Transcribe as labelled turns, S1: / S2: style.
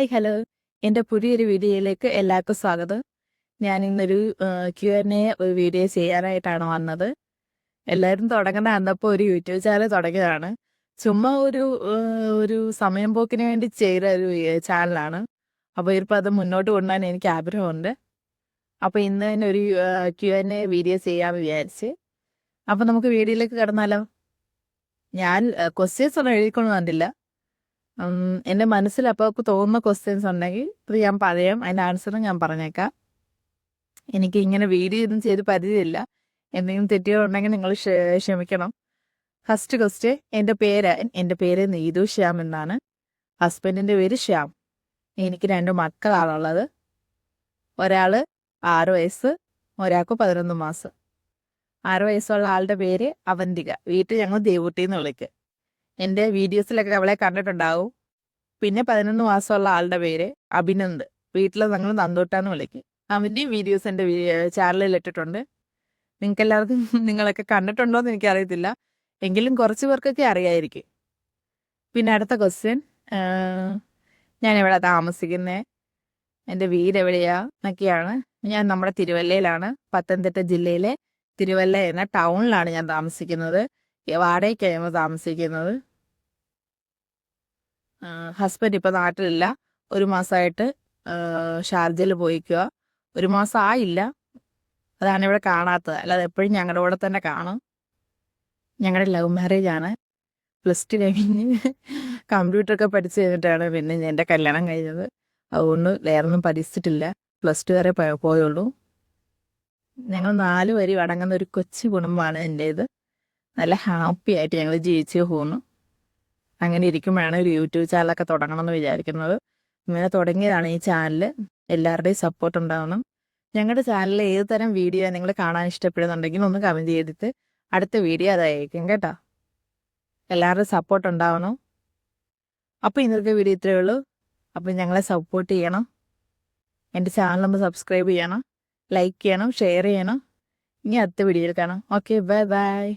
S1: Hi hello എൻ്റെ പുതിയൊരു വീഡിയോയിലേക്ക് എല്ലാവർക്കും സ്വാഗതം. ഞാൻ ഇന്നൊരു Q&A ഒരു വീഡിയോ ചെയ്യാനായിട്ടാണ് വന്നത്. എല്ലാവരും തുടങ്ങുന്ന അന്നപ്പോൾ ഒരു യൂട്യൂബ് ചാനൽ തുടങ്ങിയതാണ്. ചുമ്മാ ഒരു സമയം പോക്കിന് വേണ്ടി ചെയ്ത ഒരു ചാനലാണ്. അപ്പോൾ ഇപ്പോൾ അത് മുന്നോട്ട് കൊണ്ടുപോകാൻ എനിക്ക് ആഗ്രഹമുണ്ട്. അപ്പോൾ ഇന്ന് തന്നെ ഒരു Q&A വീഡിയോ ചെയ്യാമെന്ന് വിചാരിച്ച്. അപ്പോൾ നമുക്ക് വീഡിയോയിലേക്ക് കടന്നാലോ? ഞാൻ ക്വസ്റ്റ്യൻസ് ഒന്നും എഴുതിക്കൊണ്ട് വന്നില്ല. എൻ്റെ മനസ്സിൽ അപ്പോൾ തോന്നുന്ന ക്വസ്റ്റ്യൻസ് ഉണ്ടെങ്കിൽ അത് ഞാൻ പറയാം, അതിൻ്റെ ആൻസറും ഞാൻ പറഞ്ഞേക്കാം. എനിക്ക് ഇങ്ങനെ വീഡിയോ ഒന്നും ചെയ്ത് പരിചയമില്ല. എന്തെങ്കിലും തെറ്റുകളുണ്ടെങ്കിൽ നിങ്ങൾ ക്ഷമിക്കണം. ഫസ്റ്റ് ക്വസ്റ്റ്യൻ, എൻ്റെ പേര് നീതു ശ്യാം എന്നാണ്. ഹസ്ബൻഡിൻ്റെ പേര് ശ്യാം. എനിക്ക് 2 മക്കളാണുള്ളത്. ഒരാൾ 6 വയസ്സ്, ഒരാൾക്ക് 11 മാസം. 6 വയസ്സുള്ള ആളുടെ പേര് അവന്തിക. വീട്ടിൽ ഞങ്ങൾ ദേവൂട്ടി എന്ന് വിളിക്കും. എൻ്റെ വീഡിയോസിലൊക്കെ അവളെ കണ്ടിട്ടുണ്ടാവും. പിന്നെ 11 മാസമുള്ള ആളുടെ പേര് അഭിനന്ദ്. വീട്ടിൽ ഞങ്ങൾ നന്ദൂട്ടാന്ന് വിളിക്കും. അവൻ്റെയും വീഡിയോസ് എൻ്റെ ചാനലിൽ ഇട്ടിട്ടുണ്ട്. നിങ്ങൾക്കെല്ലാവർക്കും നിങ്ങളൊക്കെ കണ്ടിട്ടുണ്ടോ എന്ന് എനിക്കറിയത്തില്ല, എങ്കിലും കുറച്ച് പേർക്കൊക്കെ അറിയായിരിക്കും. പിന്നെ അടുത്ത ക്വസ്റ്റ്യൻ, ഞാൻ എവിടെ താമസിക്കുന്നത്, എൻ്റെ വീട് എവിടെയാ എന്നൊക്കെയാണ്. ഞാൻ നമ്മുടെ തിരുവല്ലയിലാണ്, പത്തനംതിട്ട ജില്ലയിലെ തിരുവല്ല എന്ന ടൗണിലാണ് ഞാൻ താമസിക്കുന്നത്. വാടകയ്ക്കാണ് താമസിക്കുന്നത്. ഹസ്ബൻഡ് ഇപ്പോൾ നാട്ടിലില്ല. 1 മാസമായിട്ട് ഷാർജയിൽ പോയിക്കുക. 1 മാസം ആയില്ല, അതാണ് ഇവിടെ കാണാത്തത്. അല്ലാതെ എപ്പോഴും ഞങ്ങളുടെ കൂടെ തന്നെ കാണും. ഞങ്ങളുടെ ലവ് മാരേജാണ്. +2 കഴിഞ്ഞ് കമ്പ്യൂട്ടറൊക്കെ പഠിച്ച് കഴിഞ്ഞിട്ടാണ് പിന്നെ എൻ്റെ കല്യാണം കഴിഞ്ഞത്. അതുകൊണ്ട് വേറൊന്നും പഠിച്ചിട്ടില്ല, +2 വരെ പോയുള്ളൂ. ഞങ്ങൾ 4 പേരും അടങ്ങുന്ന ഒരു കൊച്ചു കുടുംബമാണ് എൻ്റേത്. നല്ല ഹാപ്പി ആയിട്ട് ഞങ്ങൾ ജീവിച്ചു പോകുന്നു. അങ്ങനെ ഇരിക്കുമ്പോഴാണ് ഒരു യൂട്യൂബ് ചാനലൊക്കെ തുടങ്ങണമെന്ന് വിചാരിക്കുന്നത്. ഇങ്ങനെ തുടങ്ങിയതാണ് ഈ ചാനൽ. എല്ലാവരുടെയും സപ്പോർട്ട് ഉണ്ടാവണം. ഞങ്ങളുടെ ചാനലിൽ ഏത് തരം വീഡിയോ നിങ്ങൾ കാണാൻ ഇഷ്ടപ്പെടുന്നുണ്ടെങ്കിൽ ഒന്ന് കമൻറ്റ് ചെയ്തിട്ട് അടുത്ത വീഡിയോ അതായിരിക്കും കേട്ടോ. എല്ലാവരുടെയും സപ്പോർട്ട് ഉണ്ടാവണം. അപ്പോൾ ഇന്നത്തെ വീഡിയോ ഇത്രയേ ഉള്ളൂ. അപ്പോൾ ഞങ്ങളെ സപ്പോർട്ട് ചെയ്യണം. എൻ്റെ ചാനൽ ഒന്ന് സബ്സ്ക്രൈബ് ചെയ്യണം, ലൈക്ക് ചെയ്യണം, ഷെയർ ചെയ്യണം. ഇനി അടുത്ത വീഡിയോയിൽ കാണാം. Okay, bye bye.